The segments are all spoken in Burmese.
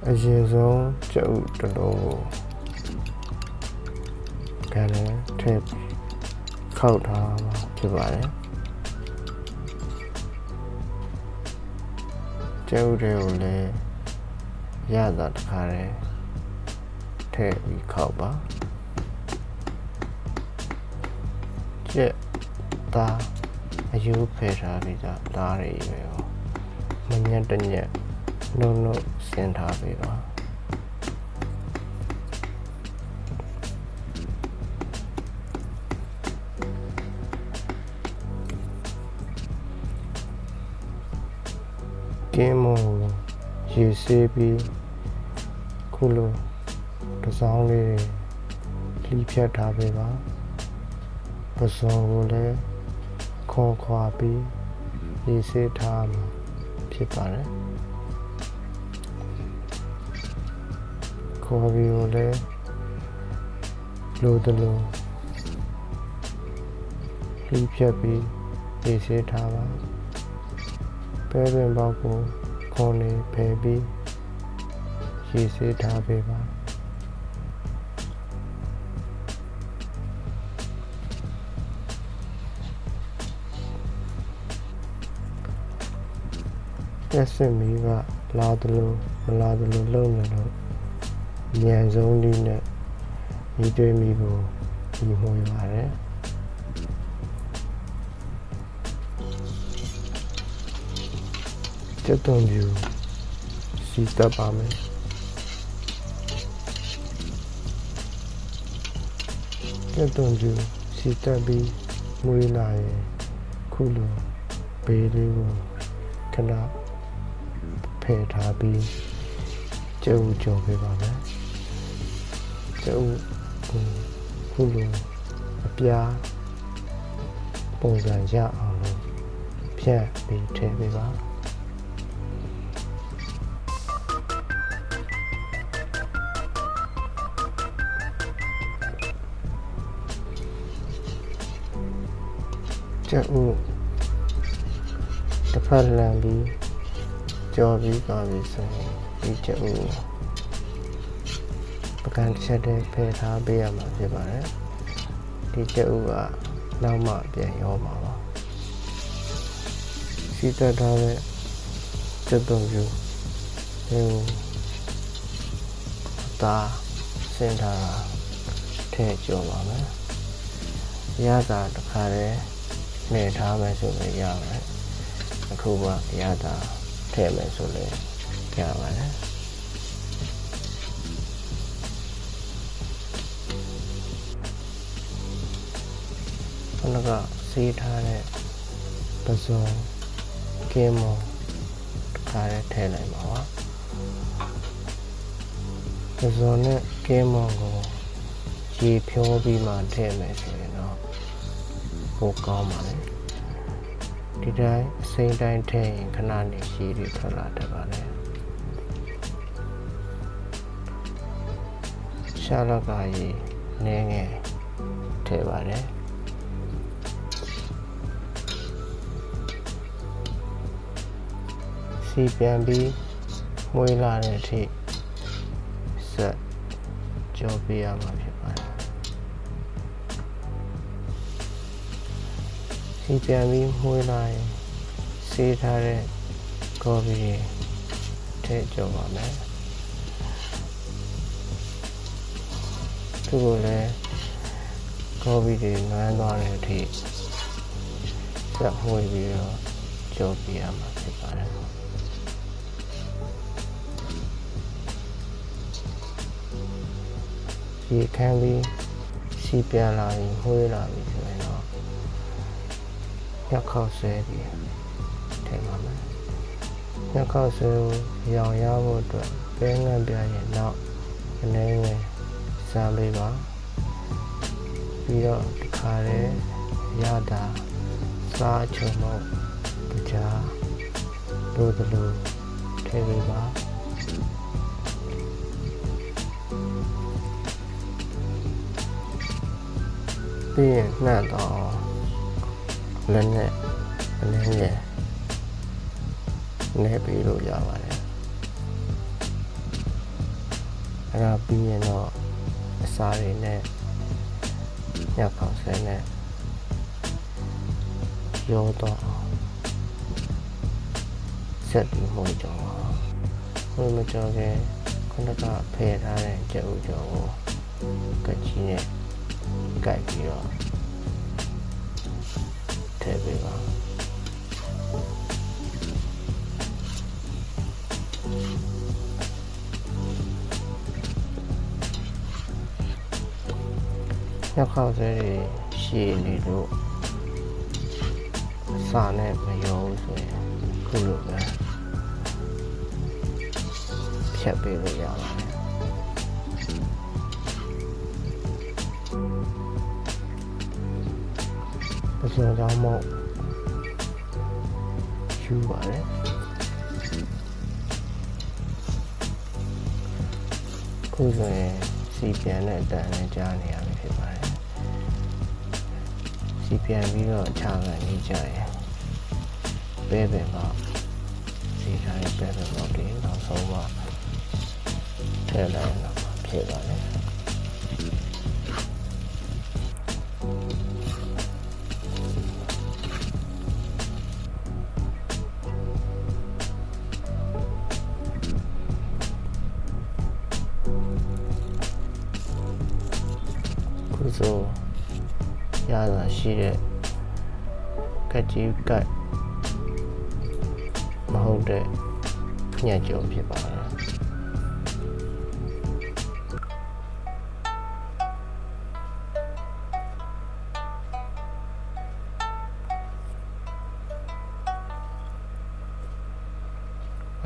အရင်ဆုံးကြက်ဥတစ်လုံးကိုကန်ထဲထည့်ခောက်ထားမှာဖြစ်ပါတယ်ကြက်ဥတွေကိုလည်းရတာတစ်ခါတည်းထည့်ပြီးခောက်ပါကြက်သားအယိုးဖယ်ထားပြီးသားတွေပဲရောမညက်တညက်နှုတ်ဆင်းထားပေးပါကင်းမုံရေဆေးပြီးခုလိုတစ်စောင်းလေးလှီးဖြတ်ထားပေးပါပစုံကိုလည်းခွန်ခွာပြီးရေဆေးထားမှာဖြစ်ပါတယ်ခေါ်ပြီးကိုလည်းလိုတလို့လှီးဖြတ်ပြီးရေဆေးထားပါပဲပင်ပေါက်ကိုခွန်နေဖယ်ပြီးရေဆေးထားပေးပါရက်စင်မီကလာသလိုမလာသလိုလုံနေလို့ဉာဏ်ဆုံးနည်းနဲ့ညီတွေးမိကိုဒီမှွေပါတယ်ကျက်သွန်ပြူစီတက်ပါမယ်ကျက်သွန်ပြူစီတက်ပြီးမွေးလာရင်ခုလိုဘေးလေးကိုခဏဖယ်ထားပြီးကျုပ်ကြော်ပေးပါမယ်ကျုပ်ခုလိုအပြားပုံစံရအောင်လို့ဖြတ်ပြီးထည့်ပေးပါကျုပ်တစ်ဖက်လန်ပြီးကြော်ပြီးသွားပြီဆိုရင်ဒီကျုပ်ပကံတစ်ချက်တည်းဖယ်ထားပေးရမှာဖြစ်ပါတယ်ဒီကျုပ်ကနောက်မှပြန်ရောမှာပါစီတက်ထားတဲ့ကျုပ်တို့ယူဒါစင်ထားတာထည့်ကြော်ပါမယ်ရတာတစ်ခါတည်းနေထားမယ်ဆိုလည်းရပါတယ်အခုမှရတာထည့်မယ်ဆိုလည်းရပါတယ်ခဏကစီးထားတဲ့ပစုံကင်းမတစ်ခါတည်းထည့်လိုက်ပါပါပစုံနဲ့ကင်းမကိုရေဖြောပြီးမှထည့်မယ်ဆိုရင်တော့ပိုကောင်းပါလေဒီတိုင်းအစိမ်းတိုင်းထည့်ရင်ခဏနေရှိတွေထွက်လာတတ်ပါလေရှာလကရေနည်းငယ်ထည့်ပါတယ်စီပြန်ပြီးမွေးလာတဲ့အထိဆက်ကြောပေးရမှာဖြစ်ပါတယ်စီပြန်ပြီးမွေးလာရင်ဆေးထားတဲ့ကော်ဖီထည့်ကြောပါမယ်သူ့ကိုလည်းကော်ဖီတွေနွမ်းသွားတဲ့အထိဆက်မွေးပြီးတော့ကြောပေးရမှာဖြစ်ပါတယ်ရေခမ်းပြီးစီပြန်လာရင်မွေးလာပြီဆိုရင်တော့ညက်ခောက်ဆဲပြီးထည့်ပါမယ်ညက်ခောက်ဆဲကိုရောင်ရဖို့အတွက်ပဲငန့်ပြရင်နောက်အနေငယ်စမ်းပေးပါပြီးတော့ဒီခါလေးရတာစားချုံမို့ကြားလို့တလို့ထည့်ပေးပါပြီးရင်နှံ့တော့လက်နဲ့အနေငယ်နေပြီးလို့ရပါတယ် အဲ့ဒါပြီးရင်တော့အစာတွေနဲ့ညခောက်ဆွဲနဲ့ရောတော့ဆက်ပြီးမှုကြောင်းမှုမကြောင်းခင်ခုနကဖယ်ထားတဲ့ကြက်ဥကြောင်းကိုကတ်ကြီးနဲ့ကိုက်ပြီးတော့ထည့်ပေးပါညခောက်ဆွဲတွေရှည်နေလို့စာနဲ့မရောဘူးဆိုရင်ခုလိုပဲဖြတ်ပေးလို့ရပါတယ်ပစုံကြောင်းမို့ယူပါတယ်ခုဆိုရင်စီပြန်တဲ့အတန်နဲ့ကြားနေရပြီဖြစ်ပါတယ်စီပြန်ပြီးတော့အခြားကနေကြရင်ပဲပင်တော့စီထားတဲ့ပဲပင်တော့ဒီနောက်ဆုံးမှထည့်လိုက်တော့ဖြစ်ပါတယ်ခုဆိုရတာရှိတဲ့ကတ်ကြီးကတ်မဟုတ်တဲ့ညက်ကြုံဖြစ်ပါတယ်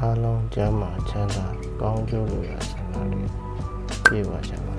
အားလုံးကျမ်းမာချမ်းသာကောင်းကျိုးလိုရာဆန္ဒလေးပြေပါကြပါ